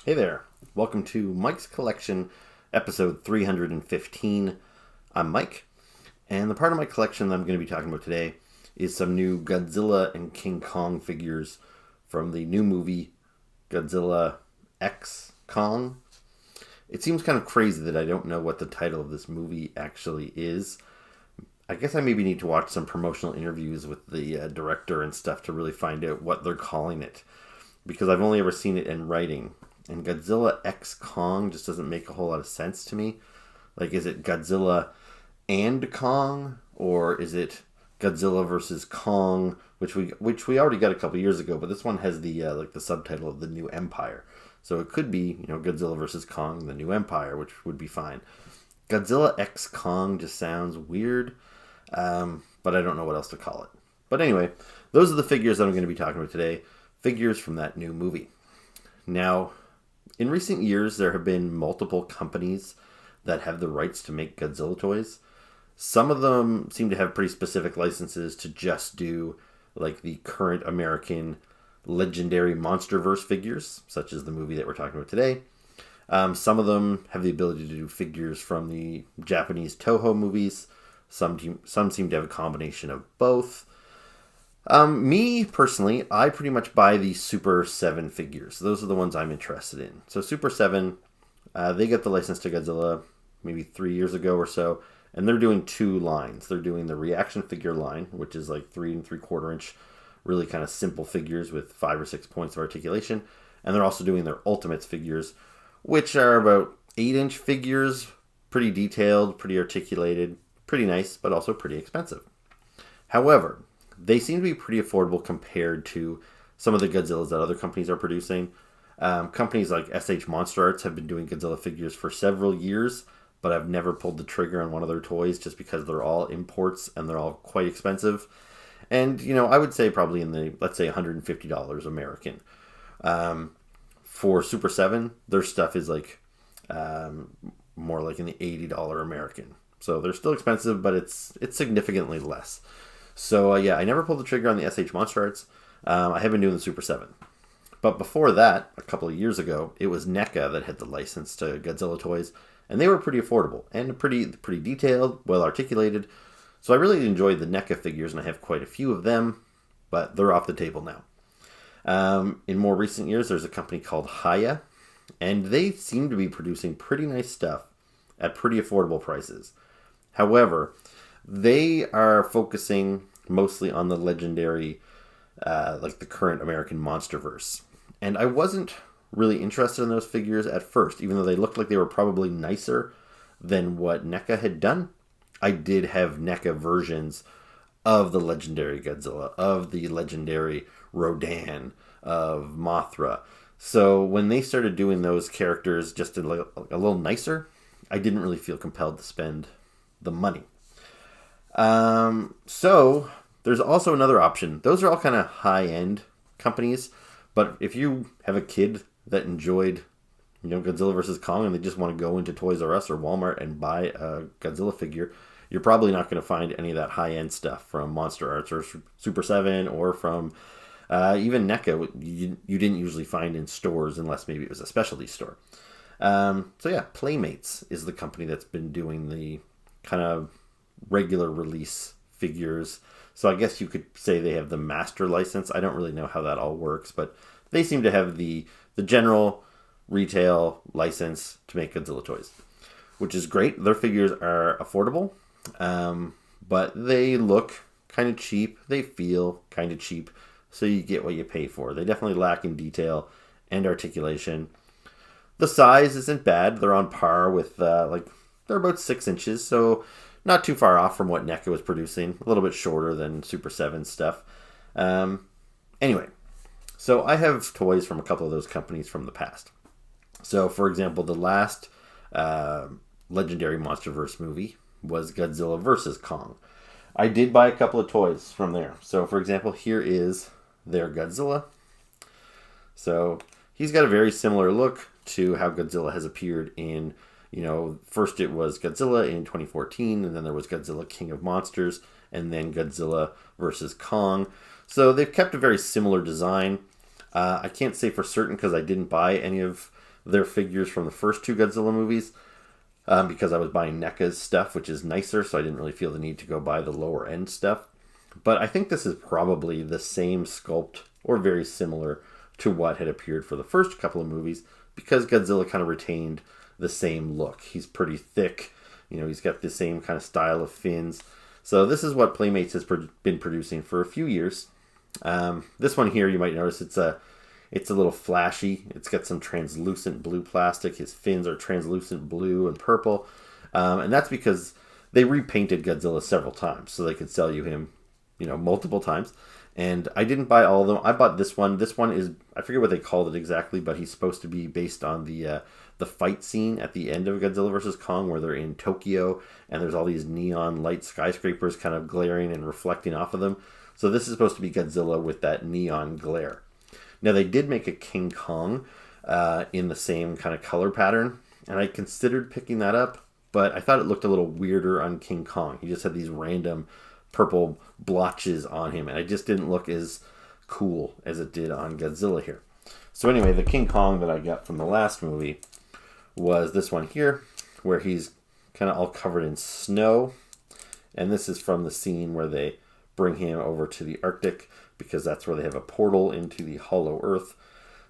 Hey there. Welcome to Mike's Collection, episode 315. I'm Mike, and the part of my collection that I'm going to be talking about today is some new Godzilla and King Kong figures from the new movie Godzilla X Kong. It seems kind of crazy that I don't know what the title of this movie actually is. I guess I maybe need to watch some promotional interviews with the director and stuff to really find out what they're calling it, because I've only ever seen it in writing. And Godzilla X Kong just doesn't make a whole lot of sense to me. Like, is it Godzilla and Kong, or is it Godzilla versus Kong, which we already got a couple years ago, but this one has the the subtitle of the New Empire. So it could be, Godzilla versus Kong, the New Empire, which would be fine. Godzilla X Kong just sounds weird, but I don't know what else to call it. But anyway, those are the figures that I'm going to be talking about today. Figures from that new movie. Now, in recent years, there have been multiple companies that have the rights to make Godzilla toys. Some of them seem to have pretty specific licenses to just do like the current American legendary MonsterVerse figures, such as the movie that we're talking about today. Some of them have the ability to do figures from the Japanese Toho movies. Some seem to have a combination of both. Me personally, I pretty much buy the Super 7 figures. Those are the ones I'm interested in. So Super 7, they got the license to Godzilla maybe 3 years ago or so, and they're doing two lines. They're doing the reaction figure line, which is like 3 3/4 inch, really kind of simple figures with 5 or 6 points of articulation, and they're also doing their Ultimates figures, which are about 8-inch figures, pretty detailed, pretty articulated, pretty nice, but also pretty expensive. However, they seem to be pretty affordable compared to some of the Godzillas that other companies are producing. Companies like SH Monster Arts have been doing Godzilla figures for several years, but I've never pulled the trigger on one of their toys just because they're all imports and they're all quite expensive. And, I would say probably in the, let's say, $150 American. For Super 7, their stuff is like more like in the $80 American. So they're still expensive, but it's significantly less. So, I never pulled the trigger on the SH Monster Arts. I have been doing the Super 7. But before that, a couple of years ago, it was NECA that had the license to Godzilla toys, and they were pretty affordable and pretty detailed, well articulated. So I really enjoyed the NECA figures, and I have quite a few of them, but they're off the table now. In more recent years, there's a company called Haya, and they seem to be producing pretty nice stuff at pretty affordable prices. However, they are focusing mostly on the legendary, like the current American MonsterVerse. And I wasn't really interested in those figures at first, even though they looked like they were probably nicer than what NECA had done. I did have NECA versions of the legendary Godzilla, of the legendary Rodan, of Mothra. So when they started doing those characters just a little nicer, I didn't really feel compelled to spend the money. So there's also another option. Those are all kind of high-end companies, but if you have a kid that enjoyed, Godzilla vs. Kong and they just want to go into Toys R Us or Walmart and buy a Godzilla figure, you're probably not going to find any of that high-end stuff from Monster Arts or Super 7 or from even NECA. You didn't usually find in stores unless maybe it was a specialty store. Playmates is the company that's been doing the kind of regular release figures. So I guess you could say they have the master license. I don't really know how that all works, but they seem to have the general retail license to make Godzilla toys, which is great. Their figures are affordable, but they look kind of cheap. They feel kind of cheap, so you get what you pay for. They definitely lack in detail and articulation. The size isn't bad. They're on par with, they're about 6 inches, so not too far off from what NECA was producing. A little bit shorter than Super 7 stuff. Anyway, so I have toys from a couple of those companies from the past. So, for example, the last legendary MonsterVerse movie was Godzilla vs. Kong. I did buy a couple of toys from there. So, for example, here is their Godzilla. So, he's got a very similar look to how Godzilla has appeared in, first it was Godzilla in 2014, and then there was Godzilla King of Monsters, and then Godzilla versus Kong. So they've kept a very similar design. I can't say for certain because I didn't buy any of their figures from the first two Godzilla movies because I was buying NECA's stuff, which is nicer, so I didn't really feel the need to go buy the lower end stuff. But I think this is probably the same sculpt or very similar to what had appeared for the first couple of movies because Godzilla kind of retained the same look. He's pretty thick, he's got the same kind of style of fins. So this is what Playmates has been producing for a few years. This one here, you might notice it's a little flashy. It's got some translucent blue plastic. His fins are translucent blue and purple. And that's because they repainted Godzilla several times so they could sell you him, multiple times. And I didn't buy all of them. I bought this one. This one is, I forget what they called it exactly, but he's supposed to be based on the fight scene at the end of Godzilla vs. Kong where they're in Tokyo and there's all these neon light skyscrapers kind of glaring and reflecting off of them. So this is supposed to be Godzilla with that neon glare. Now they did make a King Kong in the same kind of color pattern, and I considered picking that up, but I thought it looked a little weirder on King Kong. He just had these random purple blotches on him, and it just didn't look as cool as it did on Godzilla here. So anyway, the King Kong that I got from the last movie was this one here, where he's kind of all covered in snow, and this is from the scene where they bring him over to the Arctic, because that's where they have a portal into the hollow earth.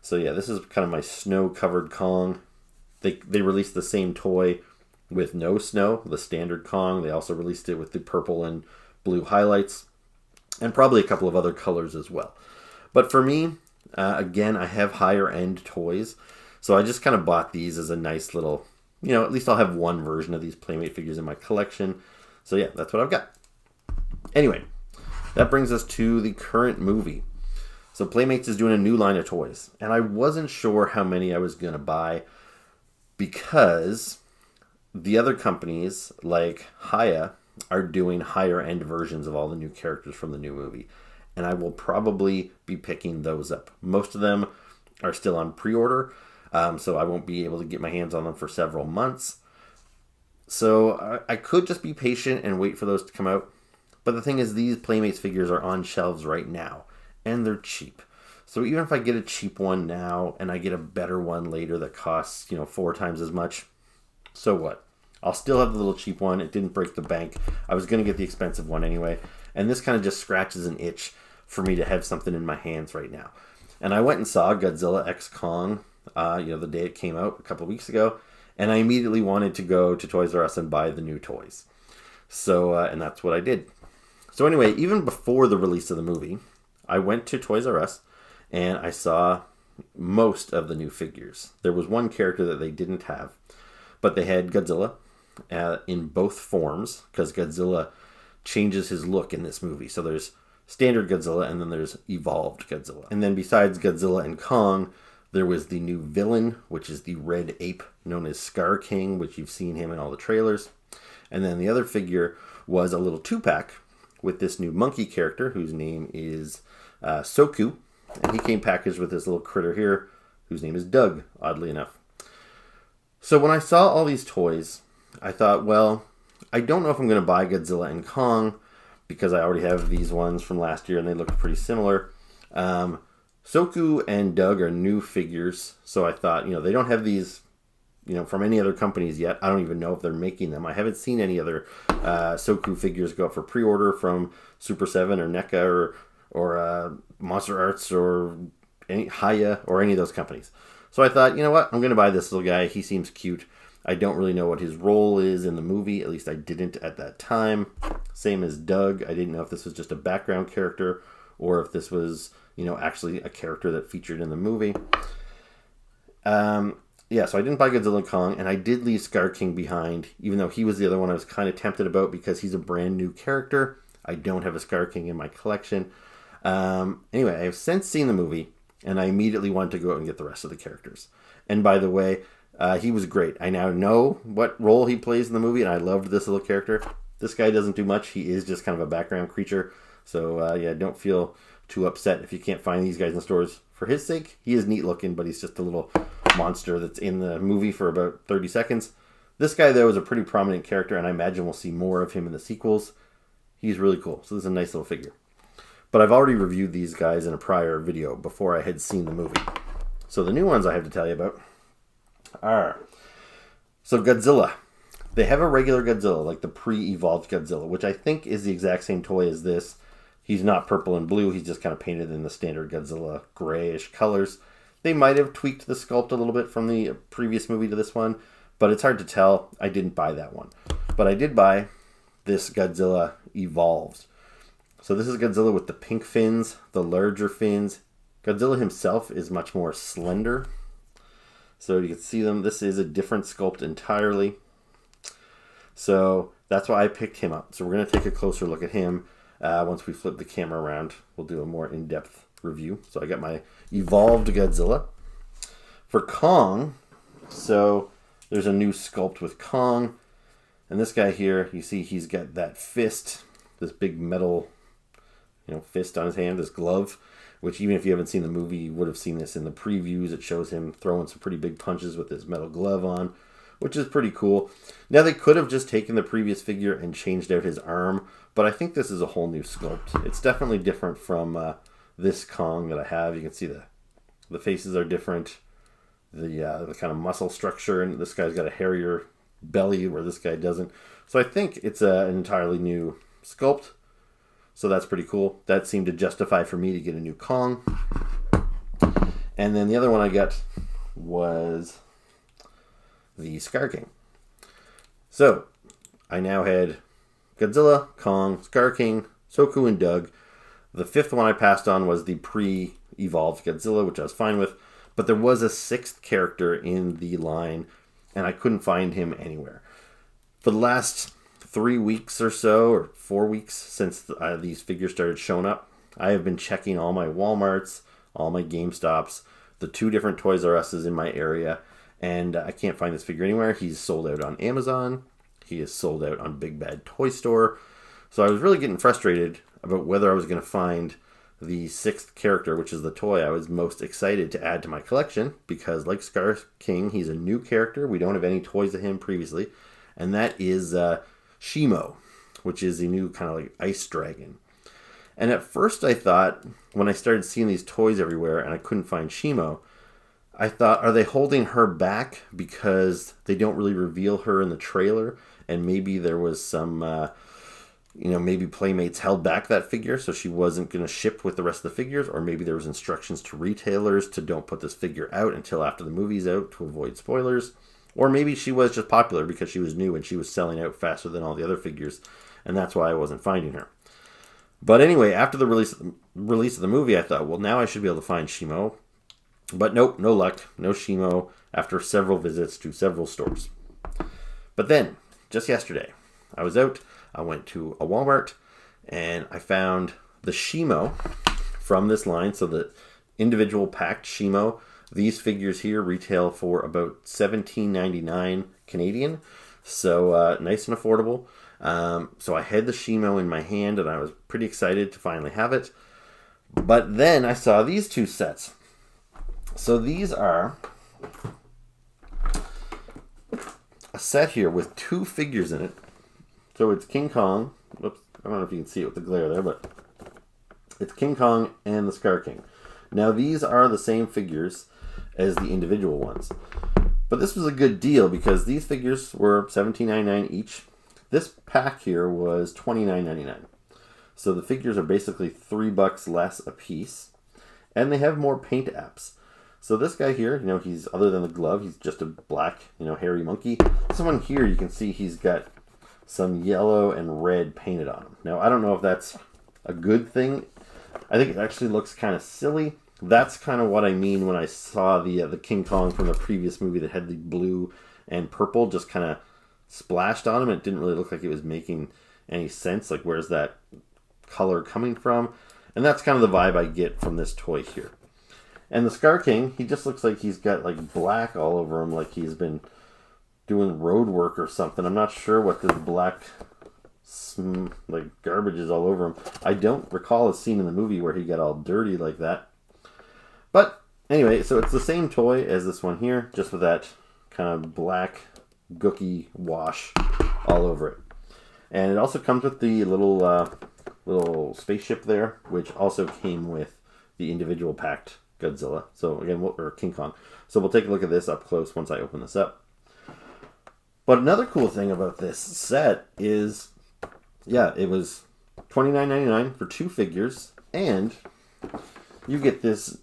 So yeah, this is kind of my snow-covered Kong. They released the same toy with no snow, the standard Kong. They also released it with the purple and blue highlights, and probably a couple of other colors as well. But for me, again, I have higher-end toys, so I just kind of bought these as a nice little, at least I'll have one version of these Playmate figures in my collection. So yeah, that's what I've got. Anyway, that brings us to the current movie. So Playmates is doing a new line of toys, and I wasn't sure how many I was going to buy because the other companies like Haya are doing higher end versions of all the new characters from the new movie, and I will probably be picking those up. Most of them are still on pre-order, so I won't be able to get my hands on them for several months. So I could just be patient and wait for those to come out. But the thing is, these Playmates figures are on shelves right now, and they're cheap. So even if I get a cheap one now, and I get a better one later that costs, 4 times as much, so what? I'll still have the little cheap one. It didn't break the bank. I was going to get the expensive one anyway. And this kind of just scratches an itch for me to have something in my hands right now. And I went and saw Godzilla X Kong, the day it came out a couple of weeks ago. And I immediately wanted to go to Toys R Us and buy the new toys. So, and that's what I did. So anyway, even before the release of the movie, I went to Toys R Us and I saw most of the new figures. There was one character that they didn't have, but they had Godzilla in both forms, because Godzilla changes his look in this movie. So there's standard Godzilla and then there's evolved Godzilla. And then besides Godzilla and Kong, there was the new villain, which is the red ape known as Scar King, which you've seen him in all the trailers. And then the other figure was a little 2-pack with this new monkey character whose name is Suko. And he came packaged with this little critter here whose name is Doug, oddly enough. So when I saw all these toys, I thought, well, I don't know if I'm going to buy Godzilla and Kong because I already have these ones from last year and they look pretty similar. Suko and Doug are new figures, so I thought, they don't have these, from any other companies yet. I don't even know if they're making them. I haven't seen any other Suko figures go up for pre-order from Super 7 or NECA or Monster Arts or any Haya or any of those companies. So I thought, you know what? I'm going to buy this little guy. He seems cute. I don't really know what his role is in the movie. At least I didn't at that time. Same as Doug. I didn't know if this was just a background character or if this was, actually a character that featured in the movie. Yeah, so I didn't buy Godzilla and Kong, and I did leave Scar King behind, even though he was the other one I was kind of tempted about because he's a brand new character. I don't have a Scar King in my collection. Anyway, I've since seen the movie, and I immediately wanted to go out and get the rest of the characters. And by the way, he was great. I now know what role he plays in the movie, and I loved this little character. This guy doesn't do much. He is just kind of a background creature. So, don't feel too upset if you can't find these guys in the stores for his sake. He is neat looking, but he's just a little monster that's in the movie for about 30 seconds. This guy, though, is a pretty prominent character, and I imagine we'll see more of him in the sequels. He's really cool. So this is a nice little figure. But I've already reviewed these guys in a prior video before I had seen the movie. So the new ones I have to tell you about are, so Godzilla. They have a regular Godzilla, like the pre-evolved Godzilla, which I think is the exact same toy as this. He's not purple and blue. He's just kind of painted in the standard Godzilla grayish colors. They might have tweaked the sculpt a little bit from the previous movie to this one, but it's hard to tell. I didn't buy that one. But I did buy this Godzilla Evolved. So this is Godzilla with the pink fins, the larger fins. Godzilla himself is much more slender. So you can see them. This is a different sculpt entirely. So that's why I picked him up. So we're going to take a closer look at him. Once we flip the camera around, we'll do a more in-depth review. So I got my Evolved Godzilla. For Kong, so there's a new sculpt with Kong. And this guy here, you see he's got that fist, this big metal, fist on his hand, this glove, which even if you haven't seen the movie, you would have seen this in the previews. It shows him throwing some pretty big punches with this metal glove on, which is pretty cool. Now, they could have just taken the previous figure and changed out his arm, but I think this is a whole new sculpt. It's definitely different from this Kong that I have. You can see the faces are different, the kind of muscle structure, and this guy's got a hairier belly where this guy doesn't. So I think it's an entirely new sculpt. So that's pretty cool. That seemed to justify for me to get a new Kong. And then the other one I got was the Scar King. So I now had Godzilla, Kong, Scar King, Suko, and Doug. The fifth one I passed on was the pre-evolved Godzilla, which I was fine with. But there was a sixth character in the line, and I couldn't find him anywhere. For the last 3 weeks or so, or 4 weeks since these figures started showing up, I have been checking all my Walmarts, all my GameStops, the 2 different Toys R Us's in my area, and I can't find this figure anywhere. He's sold out on Amazon. He is sold out on Big Bad Toy Store. So I was really getting frustrated about whether I was going to find the sixth character, which is the toy I was most excited to add to my collection, because like Scar King, he's a new character. We don't have any toys of him previously, and that is Shimo, which is a new kind of like ice dragon. And at first I thought, when I started seeing these toys everywhere and I couldn't find Shimo, I thought, are they holding her back because they don't really reveal her in the trailer? And maybe there was some, maybe Playmates held back that figure so she wasn't going to ship with the rest of the figures. Or maybe there was instructions to retailers to don't put this figure out until after the movie's out to avoid spoilers. Or maybe she was just popular because she was new and she was selling out faster than all the other figures. And that's why I wasn't finding her. But anyway, after the release of the movie, I thought, well, now I should be able to find Shimo. But nope, no luck, no Shimo after several visits to several stores. But then, just yesterday, I was out, I went to a Walmart, and I found the Shimo from this line. So the individual packed Shimo, these figures here retail for about $17.99 Canadian. So nice and affordable. So I had the Shimo in my hand, and I was pretty excited to finally have it. But then I saw these 2 sets. So these are a set here with 2 figures in it. So it's King Kong. Whoops, I don't know if you can see it with the glare there, but it's King Kong and the Scar King. Now these are the same figures as the individual ones. But this was a good deal because these figures were $17.99 each. This pack here was $29.99. So the figures are basically $3 less a piece. And they have more paint apps. So this guy here, he's, other than the glove, he's just a black, hairy monkey. This one here, you can see he's got some yellow and red painted on him. Now, I don't know if that's a good thing. I think it actually looks kind of silly. That's kind of what I mean when I saw the King Kong from the previous movie that had the blue and purple just kind of splashed on him. It didn't really look like it was making any sense. Like, where's that color coming from? And that's kind of the vibe I get from this toy here. And the Scar King, he just looks like he's got like black all over him, like he's been doing road work or something. I'm not sure what this black like garbage is all over him. I don't recall a scene in the movie where he got all dirty like that. But anyway, so it's the same toy as this one here, just with that kind of black gooky wash all over it. And it also comes with the little spaceship there, which also came with the individual packed Godzilla. So again, or King Kong. So we'll take a look at this up close once I open this up. But another cool thing about this set is, yeah, it was $29.99 for 2 figures, and you get this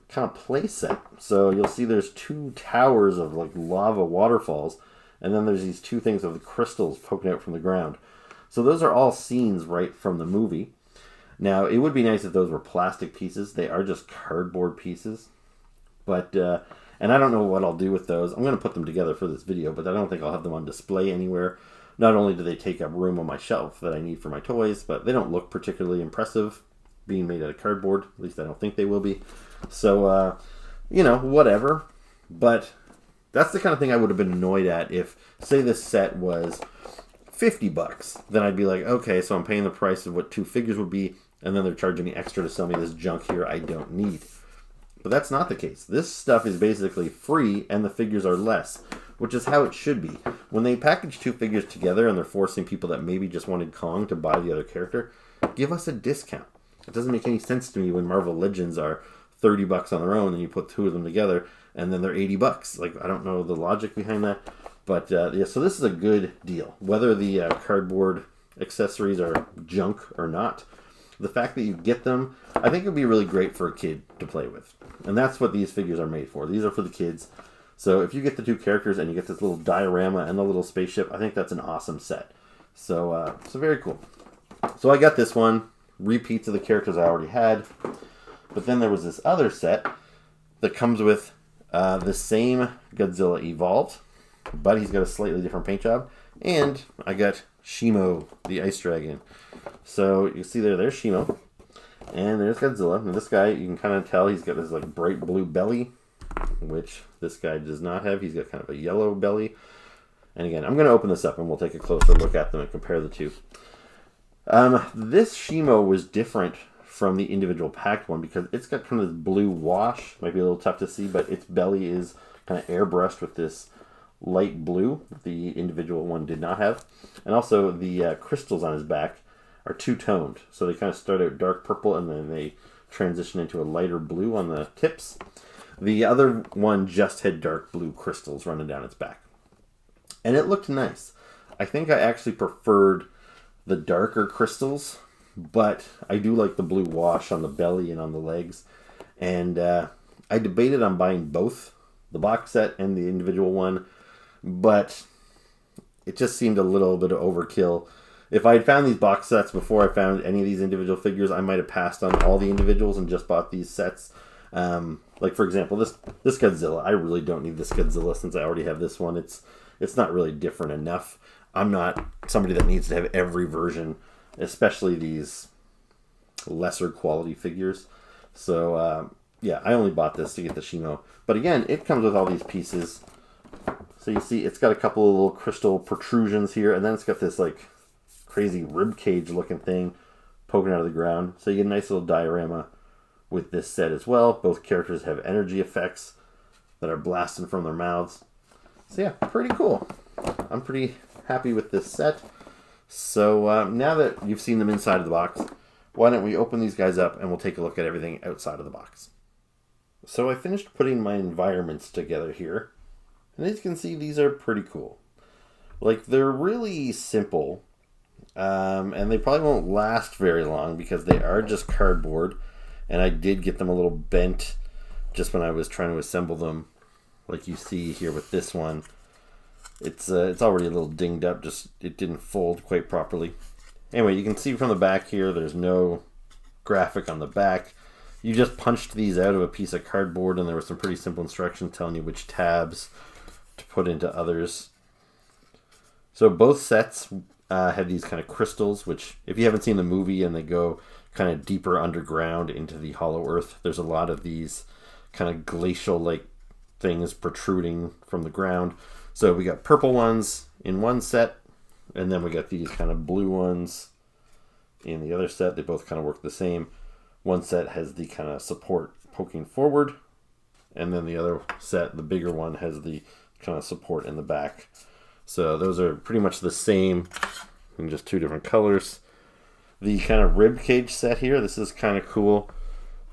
kind of play set. So you'll see there's 2 towers of like lava waterfalls, and then there's these 2 things of the crystals poking out from the ground. So those are all scenes right from the movie. Now, it would be nice if those were plastic pieces. They are just cardboard pieces. But, and I don't know what I'll do with those. I'm going to put them together for this video, but I don't think I'll have them on display anywhere. Not only do they take up room on my shelf that I need for my toys, but they don't look particularly impressive being made out of cardboard. At least I don't think they will be. So, you know, whatever. But that's the kind of thing I would have been annoyed at if, say, this set was $50. Then I'd be like, okay, so I'm paying the price of what 2 figures would be, and then they're charging me extra to sell me this junk here I don't need. But that's not the case. This stuff is basically free, and the figures are less, which is how it should be. When they package 2 figures together and they're forcing people that maybe just wanted Kong to buy the other character, give us a discount. It doesn't make any sense to me when Marvel Legends are $30 on their own, and you put 2 of them together, and then they're $80. Like, I don't know the logic behind that. But, yeah, so this is a good deal. Whether the cardboard accessories are junk or not, the fact that you get them, I think it would be really great for a kid to play with. And that's what these figures are made for. These are for the kids. So if you get the 2 characters and you get this little diorama and the little spaceship, I think that's an awesome set. So, very cool. So I got this one. Repeats of the characters I already had. But then there was this other set that comes with the same Godzilla Evolved, but he's got a slightly different paint job. And I got Shimo, the ice dragon. So you see there's Shimo. And there's Godzilla. And this guy, you can kind of tell he's got this like bright blue belly, which this guy does not have. He's got kind of a yellow belly. And again, I'm going to open this up and we'll take a closer look at them and compare the 2. This Shimo was different from the individual packed one because it's got kind of this blue wash. Might be a little tough to see, but its belly is kind of airbrushed with this light blue that the individual one did not have. And also the crystals on his back are 2-toned. So they kind of start out dark purple and then they transition into a lighter blue on the tips. The other one just had dark blue crystals running down its back. And it looked nice. I think I actually preferred the darker crystals, but I do like the blue wash on the belly and on the legs. And I debated on buying both, the box set and the individual one, but it just seemed a little bit of overkill. If I had found these box sets before I found any of these individual figures, I might have passed on all the individuals and just bought these sets. Like, for example, this Godzilla. I really don't need this Godzilla since I already have this one. It's not really different enough. I'm not somebody that needs to have every version, especially these lesser quality figures. So, yeah, I only bought this to get the Shimo. But again, it comes with all these pieces. So you see, it's got a couple of little crystal protrusions here, and then it's got this, like, crazy rib cage looking thing poking out of the ground. So you get a nice little diorama with this set as well. Both characters have energy effects that are blasting from their mouths. So yeah, pretty cool. I'm pretty happy with this set. So now that you've seen them inside of the box, why don't we open these guys up and we'll take a look at everything outside of the box. So I finished putting my environments together here. And as you can see, these are pretty cool. Like, they're really simple. And they probably won't last very long because they are just cardboard. And I did get them a little bent just when I was trying to assemble them. Like you see here with this one. It's already a little dinged up, just it didn't fold quite properly. Anyway, you can see from the back here, there's no graphic on the back. You just punched these out of a piece of cardboard, and there were some pretty simple instructions telling you which tabs to put into others. So both sets have these kind of crystals, which if you haven't seen the movie and they go kind of deeper underground into the hollow earth, there's a lot of these kind of glacial-like things protruding from the ground. So we got purple ones in one set, and then we got these kind of blue ones in the other set. They both kind of work the same. One set has the kind of support poking forward, and then the other set, the bigger one, has the kind of support in the back. So those are pretty much the same in just 2 different colors. The kind of rib cage set here, this is kind of cool.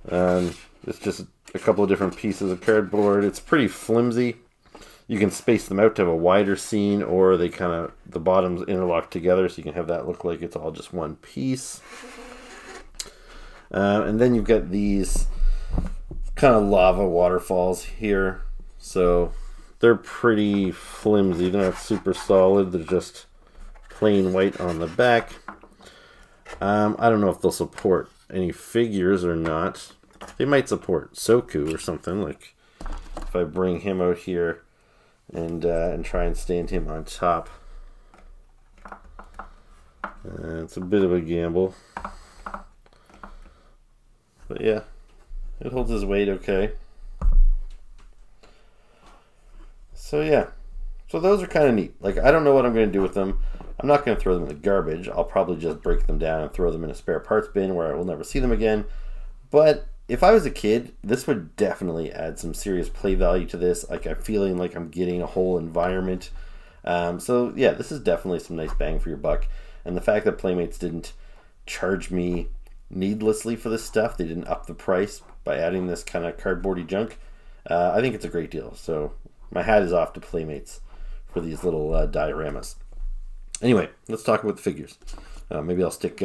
It's just a couple of different pieces of cardboard. It's pretty flimsy. You can space them out to have a wider scene, or they kind of, the bottoms interlock together, so you can have that look like it's all just one piece. And then you've got these kind of lava waterfalls here. So they're pretty flimsy. They're not super solid. They're just plain white on the back. I don't know if they'll support any figures or not. They might support Suko or something. Like if I bring him out here and try and stand him on top. It's a bit of a gamble. But yeah, it holds his weight okay. So yeah, so those are kind of neat. Like, I don't know what I'm going to do with them. I'm not going to throw them in the garbage. I'll probably just break them down and throw them in a spare parts bin where I will never see them again. But if I was a kid, this would definitely add some serious play value to this. Like, I'm feeling like I'm getting a whole environment. So yeah, this is definitely some nice bang for your buck. And the fact that Playmates didn't charge me needlessly for this stuff, they didn't up the price by adding this kind of cardboardy junk, I think it's a great deal. So my hat is off to Playmates for these little dioramas. Anyway, let's talk about the figures. Maybe I'll stick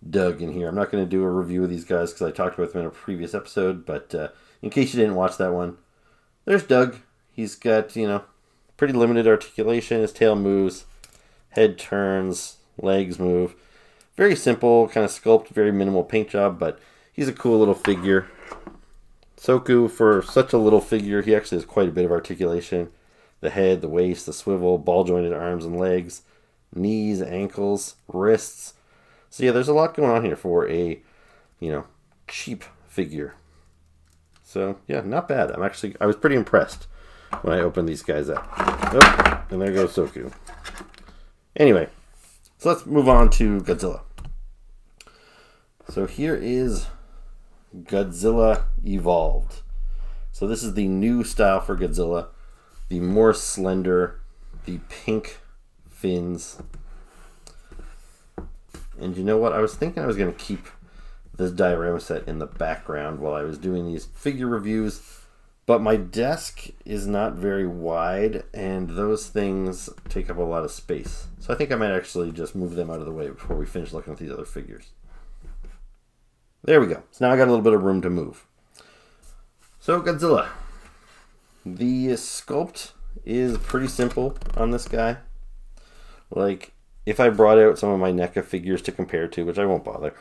Doug in here. I'm not going to do a review of these guys because I talked about them in a previous episode, but in case you didn't watch that one, there's Doug. He's got, pretty limited articulation. His tail moves, head turns, legs move. Very simple kind of sculpt, very minimal paint job, but he's a cool little figure. Suko, for such a little figure, he actually has quite a bit of articulation. The head, the waist, the swivel, ball-jointed arms and legs, knees, ankles, wrists. So yeah, there's a lot going on here for a, cheap figure. So yeah, not bad. I was pretty impressed when I opened these guys up. Oh, and there goes Suko. Anyway, so let's move on to Godzilla. So here is Godzilla Evolved. So this is the new style for Godzilla. The more slender, the pink fins. And you know what? I was thinking I was going to keep this diorama set in the background while I was doing these figure reviews, but my desk is not very wide, and those things take up a lot of space. So I think I might actually just move them out of the way before we finish looking at these other figures. There we go. So now I got a little bit of room to move. So Godzilla. The sculpt is pretty simple on this guy. Like, if I brought out some of my NECA figures to compare to, which I won't bother,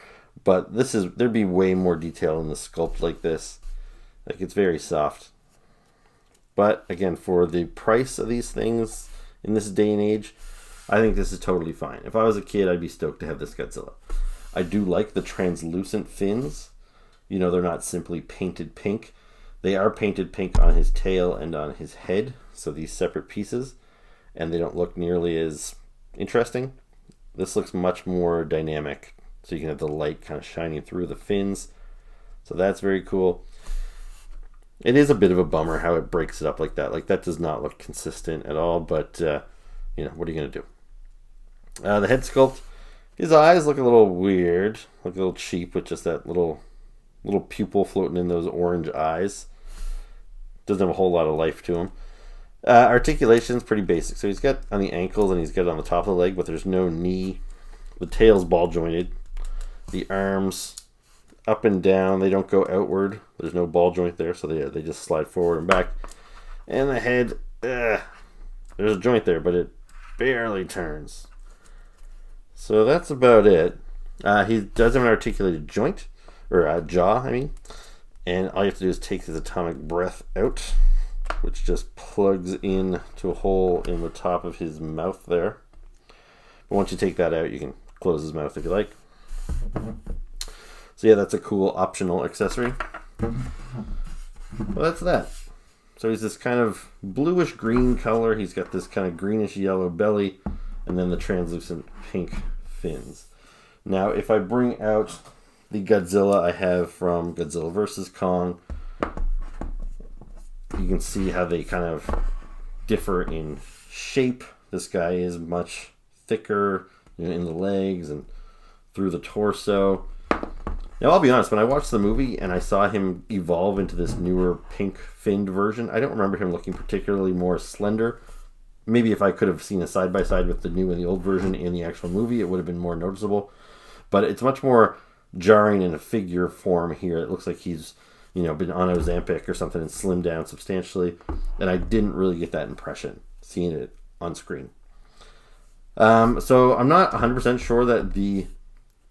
but there'd be way more detail in the sculpt like this. Like, it's very soft. But again, for the price of these things in this day and age, I think this is totally fine. If I was a kid, I'd be stoked to have this Godzilla. I do like the translucent fins. They're not simply painted pink. They are painted pink on his tail and on his head, so these separate pieces, and they don't look nearly as interesting. This looks much more dynamic, so you can have the light kind of shining through the fins. So that's very cool. It is a bit of a bummer how it breaks it up like that. Like, that does not look consistent at all, but, what are you going to do? The head sculpt, his eyes look a little weird, look a little cheap with just that little pupil floating in those orange eyes. Doesn't have a whole lot of life to him. Articulation's pretty basic. So he's got on the ankles and he's got on the top of the leg, but there's no knee. The tail's ball jointed. The arms up and down, they don't go outward. There's no ball joint there, so they just slide forward and back. And the head, there's a joint there, but it barely turns. So that's about it. He does have an articulated joint, or jaw, I mean. And all you have to do is take his atomic breath out, which just plugs in to a hole in the top of his mouth there. But once you take that out, you can close his mouth if you like. So yeah, that's a cool optional accessory. Well, that's that. So he's this kind of bluish green color. He's got this kind of greenish yellow belly, and then the translucent pink fins. Now, if I bring out the Godzilla I have from Godzilla vs. Kong, you can see how they kind of differ in shape. This guy is much thicker in the legs and through the torso. Now, I'll be honest, when I watched the movie and I saw him evolve into this newer pink finned version, I don't remember him looking particularly more slender. Maybe if I could have seen a side-by-side with the new and the old version in the actual movie, it would have been more noticeable. But it's much more jarring in a figure form here. It looks like he's, been on Ozempic or something and slimmed down substantially. And I didn't really get that impression seeing it on screen. So I'm not 100% sure that the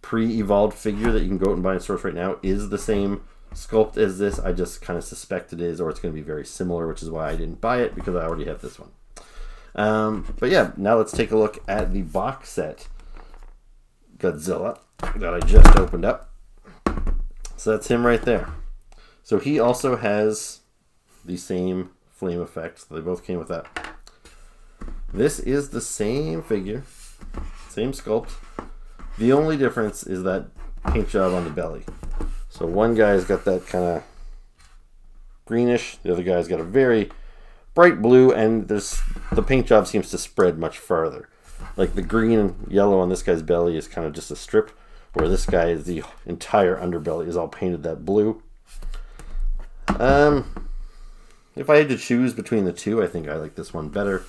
pre-evolved figure that you can go out and buy in stores right now is the same sculpt as this. I just kind of suspect it is, or it's going to be very similar, which is why I didn't buy it, because I already have this one. But yeah, now let's take a look at the box set Godzilla that I just opened up. So that's him right there. So he also has the same flame effect. They both came with that. This is the same figure, same sculpt. The only difference is that paint job on the belly. So one guy's got that kind of greenish, the other guy's got a very bright blue, and the paint job seems to spread much farther. Like the green and yellow on this guy's belly is kind of just a strip, where this guy is the entire underbelly is all painted that blue. If I had to choose between the two, I think I like this one better.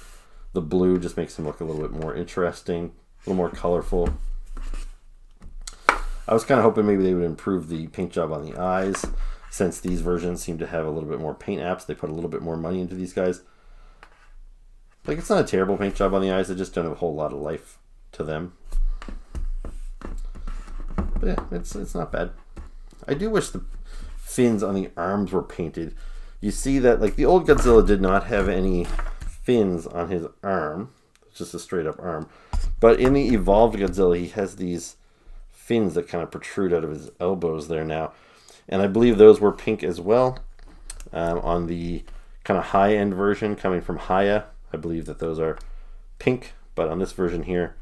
The blue just makes him look a little bit more interesting, a little more colorful. I was kind of hoping maybe they would improve the paint job on the eyes, since these versions seem to have a little bit more paint apps. They put a little bit more money into these guys. Like, it's not a terrible paint job on the eyes, they just don't have a whole lot of life to them. But yeah, it's not bad. I do wish the fins on the arms were painted. You see that, like, the old Godzilla did not have any fins on his arm. It's just a straight up arm. But in the evolved Godzilla, he has these fins that kind of protrude out of his elbows there now. And I believe those were pink as well. On the kind of high-end version coming from Haya, I believe that those are pink. But on this version here,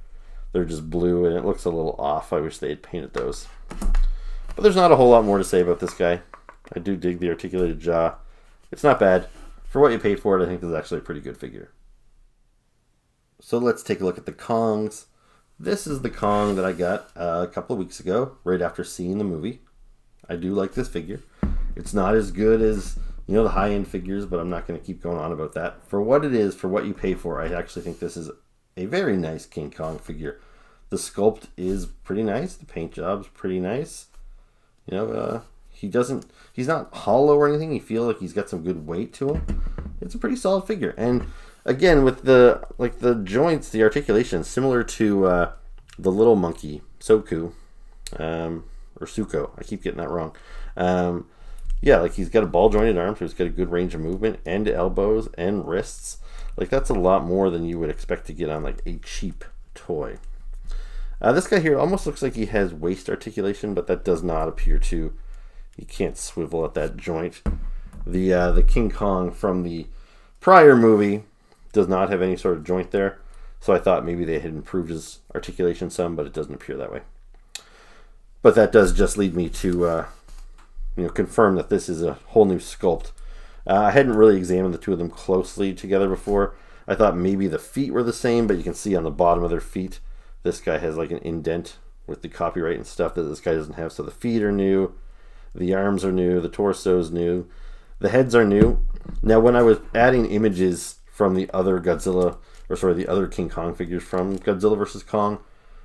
they're just blue, and it looks a little off. I wish they had painted those. But there's not a whole lot more to say about this guy. I do dig the articulated jaw. It's not bad. For what you paid for it, I think this is actually a pretty good figure. So let's take a look at the Kongs. This is the Kong that I got a couple of weeks ago, right after seeing the movie. I do like this figure. It's not as good as, the high-end figures, but I'm not going to keep going on about that. For what it is, for what you pay for, I actually think this is a very nice King Kong figure. The sculpt is pretty nice. The paint job's pretty nice. He's not hollow or anything. You feel like he's got some good weight to him. It's a pretty solid figure. And again, with the joints, the articulation, similar to the little monkey, Suko, or Suko. I keep getting that wrong. Like he's got a ball jointed arm, so he's got a good range of movement, and elbows and wrists. Like, that's a lot more than you would expect to get on like a cheap toy. This guy here almost looks like he has waist articulation, but that does not appear to. He can't swivel at that joint. The King Kong from the prior movie does not have any sort of joint there, so I thought maybe they had improved his articulation some, but it doesn't appear that way. But that does just lead me to confirm that this is a whole new sculpt. I hadn't really examined the two of them closely together before. I thought maybe the feet were the same, but you can see on the bottom of their feet, this guy has like an indent with the copyright and stuff that this guy doesn't have. So the feet are new, the arms are new, the torso's new, the heads are new. Now, when I was adding images from the other the other King Kong figures from Godzilla vs. Kong,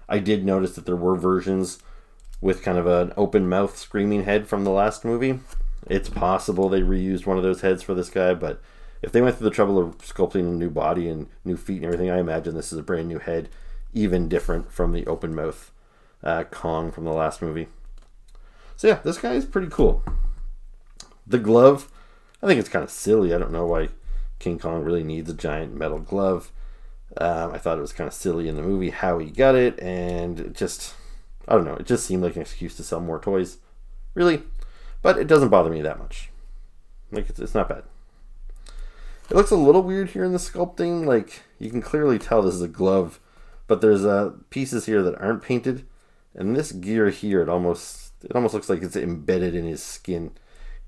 I did notice that there were versions with kind of an open mouth screaming head from the last movie. It's possible they reused one of those heads for this guy, but if they went through the trouble of sculpting a new body and new feet and everything, I imagine this is a brand new head, even different from the open mouth Kong from the last movie. So yeah, this guy is pretty cool. The glove, I think it's kind of silly. I don't know why King Kong really needs a giant metal glove. I thought it was kind of silly in the movie how he got it, and it just seemed like an excuse to sell more toys. Really. But it doesn't bother me that much. Like, it's not bad. It looks a little weird here in the sculpting. Like, you can clearly tell this is a glove, but there's pieces here that aren't painted. And this gear here, it almost looks like it's embedded in his skin.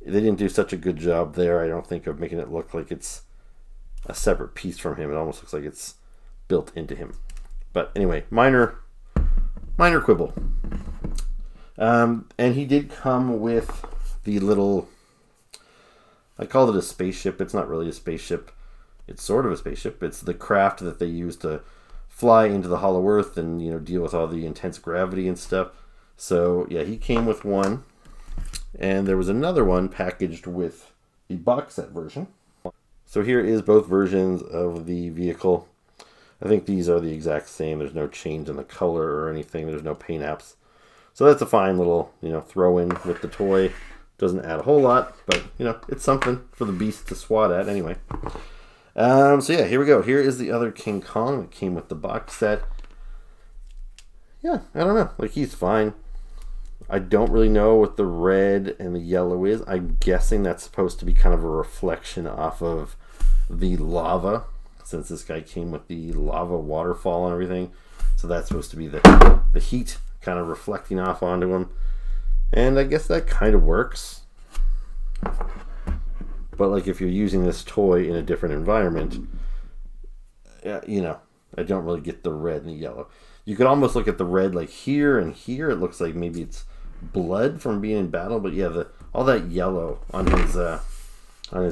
They didn't do such a good job there, I don't think, of making it look like it's a separate piece from him. It almost looks like it's built into him. But anyway, minor quibble. And he did come with the little, I call it a spaceship. It's not really a spaceship. It's sort of a spaceship. It's the craft that they use to fly into the Hollow Earth and, you know, deal with all the intense gravity and stuff. So, yeah, he came with one. And there was another one packaged with the box set version. So here is both versions of the vehicle. I think these are the exact same. There's no change in the color or anything. There's no paint apps. So that's a fine little, you know, throw in with the toy. Doesn't add a whole lot, but, you know, it's something for the beast to swat at anyway. So yeah, here we go. Here is the other King Kong that came with the box set. Yeah, I don't know. Like, he's fine. I don't really know what the red and the yellow is. I'm guessing that's supposed to be kind of a reflection off of the lava, since this guy came with the lava waterfall and everything. So that's supposed to be the heat kind of reflecting off onto him. And I guess that kind of works. But like, if you're using this toy in a different environment, you know, I don't really get the red and the yellow. You could almost look at the red like here and here. It looks like maybe it's blood from being in battle. But yeah, all that yellow on his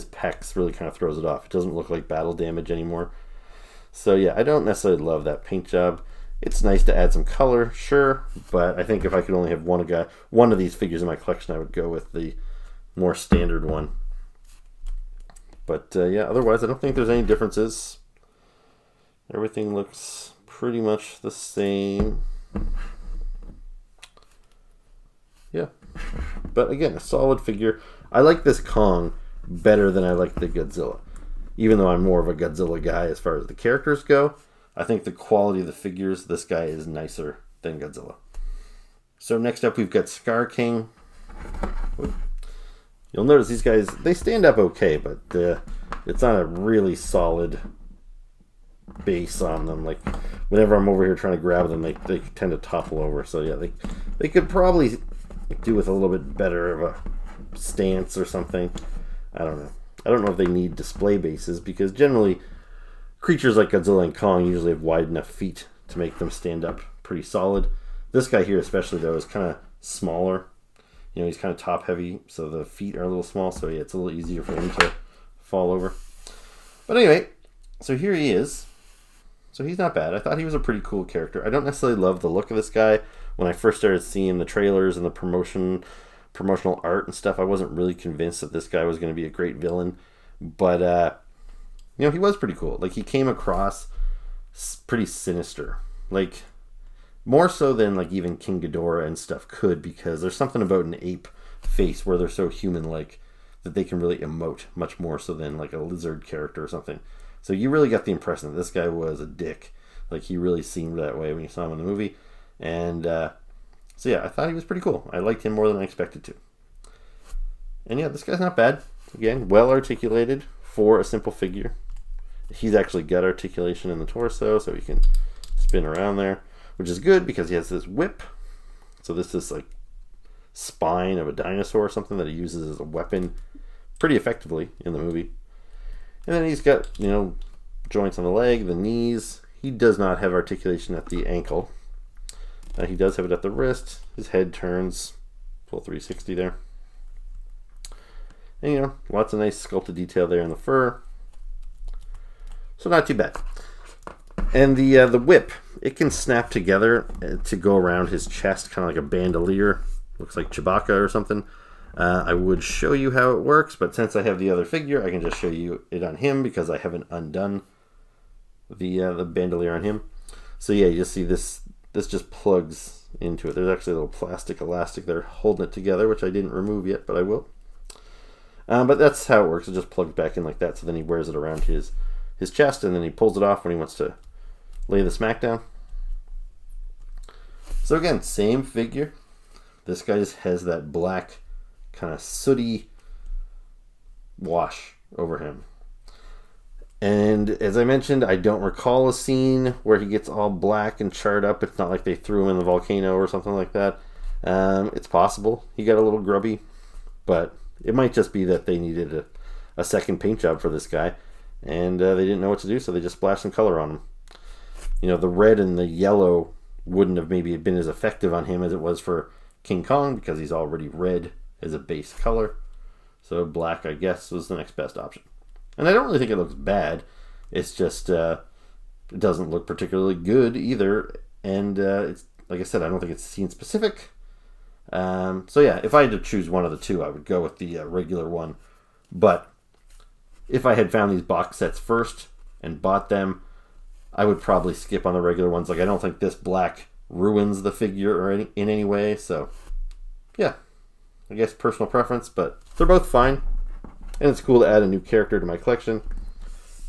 pecs really kind of throws it off. It doesn't look like battle damage anymore. So yeah, I don't necessarily love that paint job. It's nice to add some color, sure, but I think if I could only have one of these figures in my collection, I would go with the more standard one. But yeah, otherwise I don't think there's any differences. Everything looks pretty much the same. Yeah, but again, a solid figure. I like this Kong better than I like the Godzilla. Even though I'm more of a Godzilla guy as far as the characters go, I think the quality of the figures, this guy is nicer than Godzilla. So next up, we've got Scar King. You'll notice these guys, they stand up okay, but it's not a really solid base on them. Like, whenever I'm over here trying to grab them, they tend to topple over. So yeah, they could probably do with a little bit better of a stance or something. I don't know. I don't know if they need display bases, because generally creatures like Godzilla and Kong usually have wide enough feet to make them stand up pretty solid. This guy here especially, though, is kind of smaller. You know, he's kind of top heavy, so the feet are a little small, so yeah, it's a little easier for him to fall over. But anyway, so here he is. So he's not bad. I thought he was a pretty cool character. I don't necessarily love the look of this guy. When I first started seeing the trailers and the promotional art and stuff, I wasn't really convinced that this guy was going to be a great villain. But, you know, he was pretty cool. Like, he came across pretty sinister. Like, more so than, like, even King Ghidorah and stuff could, because there's something about an ape face where they're so human-like that they can really emote much more so than, like, a lizard character or something. So you really got the impression that this guy was a dick. Like, he really seemed that way when you saw him in the movie. And, so yeah, I thought he was pretty cool. I liked him more than I expected to. And yeah, this guy's not bad. Again, well articulated for a simple figure. He's actually got articulation in the torso, so he can spin around there, which is good because he has this whip. So this is like spine of a dinosaur or something that he uses as a weapon pretty effectively in the movie. And then he's got, you know, joints on the leg, the knees. He does not have articulation at the ankle. He does have it at the wrist. His head turns full 360 there. And, you know, lots of nice sculpted detail there in the fur. So not too bad. And the whip, it can snap together to go around his chest, kind of like a bandolier. Looks like Chewbacca or something. I would show you how it works, but since I have the other figure, I can just show you it on him because I haven't undone the bandolier on him. So yeah, you just see this just plugs into it. There's actually a little plastic elastic there holding it together, which I didn't remove yet, but I will. But that's how it works. It just plugs back in like that, so then he wears it around his chest, and then he pulls it off when he wants to lay the smack down. So again, same figure. This guy just has that black kind of sooty wash over him. And as I mentioned, I don't recall a scene where he gets all black and charred up. It's not like they threw him in the volcano or something like that. It's possible he got a little grubby, but it might just be that they needed a second paint job for this guy, and they didn't know what to do, so they just splashed some color on him. You know, the red and the yellow wouldn't have maybe been as effective on him as it was for King Kong because he's already red as a base color. So black, I guess, was the next best option. And I don't really think it looks bad. It's just, it doesn't look particularly good either. And it's, like I said, I don't think it's scene specific. So yeah, if I had to choose one of the two, I would go with the regular one. But if I had found these box sets first and bought them, I would probably skip on the regular ones. Like, I don't think this black ruins the figure or in any way. So yeah, I guess personal preference, but they're both fine. And it's cool to add a new character to my collection.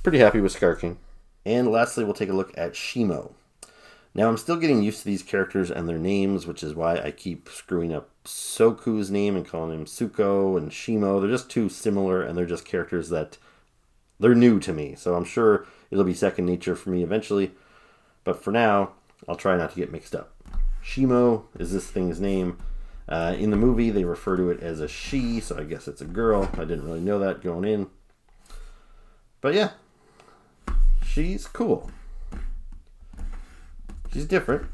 Pretty happy with Scar King. And lastly, we'll take a look at Shimo. Now, I'm still getting used to these characters and their names, which is why I keep screwing up Soku's name and calling him Suko and Shimo. They're just too similar, and they're just characters that they're new to me. So I'm sure it'll be second nature for me eventually. But for now, I'll try not to get mixed up. Shimo is this thing's name. In the movie, they refer to it as a she, so I guess it's a girl. I didn't really know that going in. But yeah, she's cool. She's different.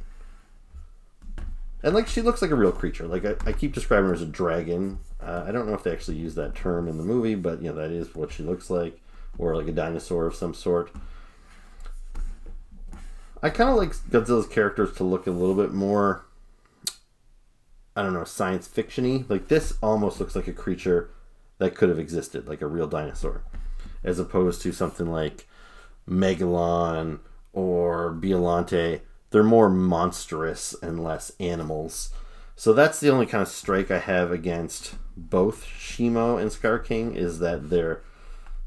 And like, she looks like a real creature. Like, I keep describing her as a dragon. I don't know if they actually use that term in the movie, but you know, that is what she looks like. Or like a dinosaur of some sort. I kind of like Godzilla's characters to look a little bit more, I don't know, science fiction-y. Like, this almost looks like a creature that could have existed, like a real dinosaur. As opposed to something like Megalon or Biollante. They're more monstrous and less animals. So that's the only kind of strike I have against both Shimo and Scar King, is that they're,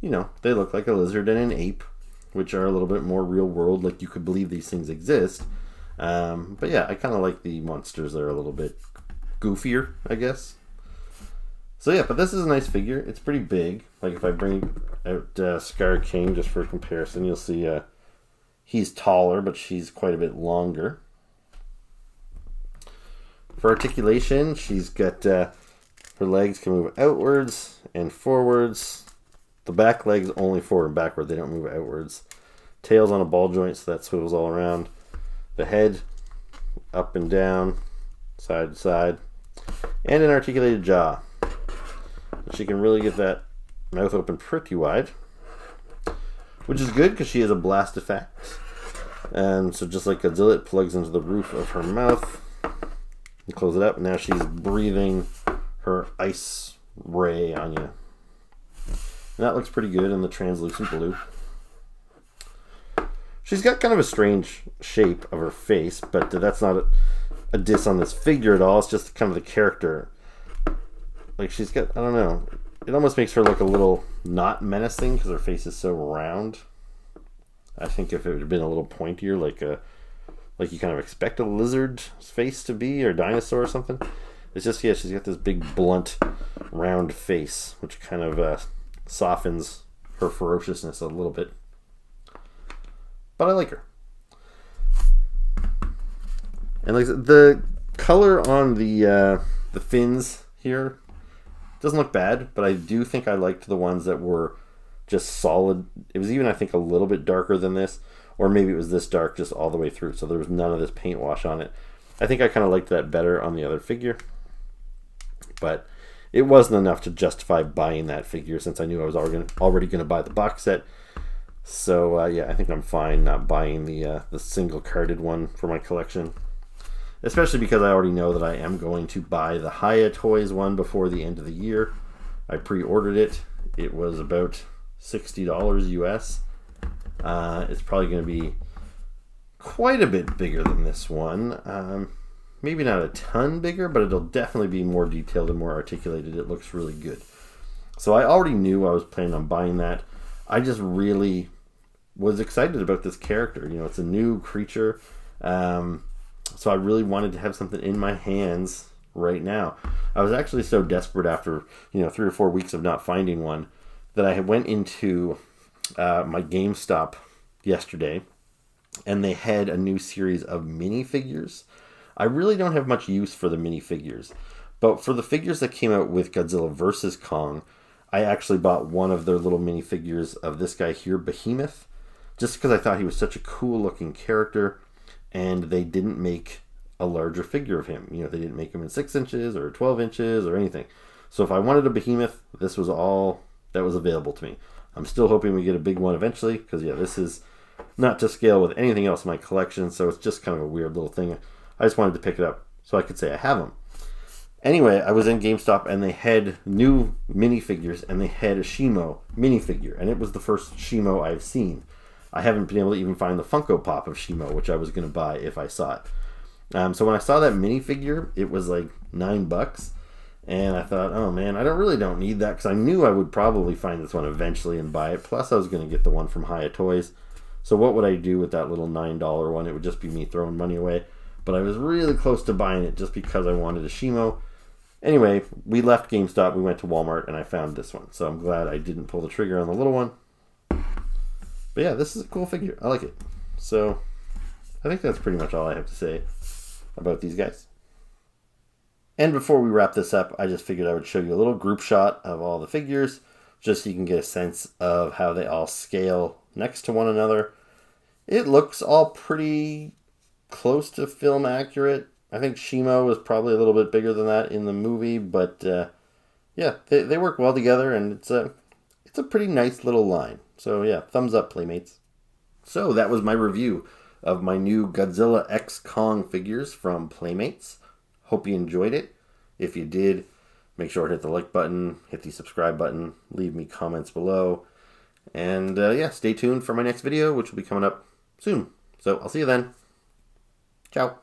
you know, they look like a lizard and an ape, which are a little bit more real world, like you could believe these things exist. But yeah, I kind of like the monsters that are a little bit goofier, I guess. So yeah, but this is a nice figure. It's pretty big. Like, if I bring out Scar King just for comparison, you'll see he's taller, but she's quite a bit longer. For articulation, she's got her legs can move outwards and forwards. The back legs only forward and backward. They don't move outwards. Tail's on a ball joint, so that swivels all around. The head up and down, side to side. And an articulated jaw. She can really get that mouth open pretty wide, which is good because she has a blast effect. And so just like Godzilla, it plugs into the roof of her mouth. You close it up, and now she's breathing her ice ray on you. And that looks pretty good in the translucent blue. She's got kind of a strange shape of her face, but that's not a diss on this figure at all. It's just kind of the character. Like, she's got, I don't know, it almost makes her look a little not menacing because her face is so round. I think if it had been a little pointier, like you kind of expect a lizard's face to be, or dinosaur or something. It's just, yeah, she's got this big, blunt, round face, which kind of softens her ferociousness a little bit. But I like her. And like the color on the fins here doesn't look bad, but I do think I liked the ones that were just solid. It was even, I think, a little bit darker than this, or maybe it was this dark just all the way through, so there was none of this paint wash on it. I think I kind of liked that better on the other figure, but it wasn't enough to justify buying that figure since I knew I was already going to buy the box set. So yeah, I think I'm fine not buying the single carded one for my collection, especially because I already know that I am going to buy the Haya Toys one before the end of the year. I pre-ordered it. It was about $60 US. It's probably going to be quite a bit bigger than this one. Maybe not a ton bigger, but it'll definitely be more detailed and more articulated. It looks really good. So I already knew I was planning on buying that. I just really was excited about this character. You know, it's a new creature. So I really wanted to have something in my hands right now. I was actually so desperate after, 3 or 4 weeks of not finding one that I went into my GameStop yesterday, and they had a new series of minifigures. I really don't have much use for the minifigures, but for the figures that came out with Godzilla vs. Kong, I actually bought one of their little minifigures of this guy here, Behemoth, just because I thought he was such a cool looking character, and they didn't make a larger figure of him. You know, they didn't make him in 6 inches or 12 inches or anything. So if I wanted a behemoth, this was all that was available to me. I'm still hoping we get a big one eventually, because yeah, this is not to scale with anything else in my collection, so it's just kind of a weird little thing. I just wanted to pick it up so I could say I have them. Anyway, I was in GameStop and they had new minifigures, and they had a Shimo minifigure, and it was the first Shimo I've seen. I haven't been able to even find the Funko Pop of Shimo, which I was going to buy if I saw it. So when I saw that minifigure, it was like $9, and I thought, oh man, I really don't need that, because I knew I would probably find this one eventually and buy it. Plus, I was going to get the one from Hiya Toys. So what would I do with that little $9 one? It would just be me throwing money away. But I was really close to buying it just because I wanted a Shimo. Anyway, we left GameStop, we went to Walmart, and I found this one. So I'm glad I didn't pull the trigger on the little one. But yeah, this is a cool figure. I like it. So I think that's pretty much all I have to say about these guys. And before we wrap this up, I just figured I would show you a little group shot of all the figures, just so you can get a sense of how they all scale next to one another. It looks all pretty close to film accurate. I think Shimo was probably a little bit bigger than that in the movie, but yeah, they work well together, and it's a pretty nice little line. So yeah, thumbs up, Playmates. So that was my review of my new Godzilla X Kong figures from Playmates. Hope you enjoyed it. If you did, make sure to hit the like button, hit the subscribe button, leave me comments below, and yeah, stay tuned for my next video, which will be coming up soon. So I'll see you then. Ciao.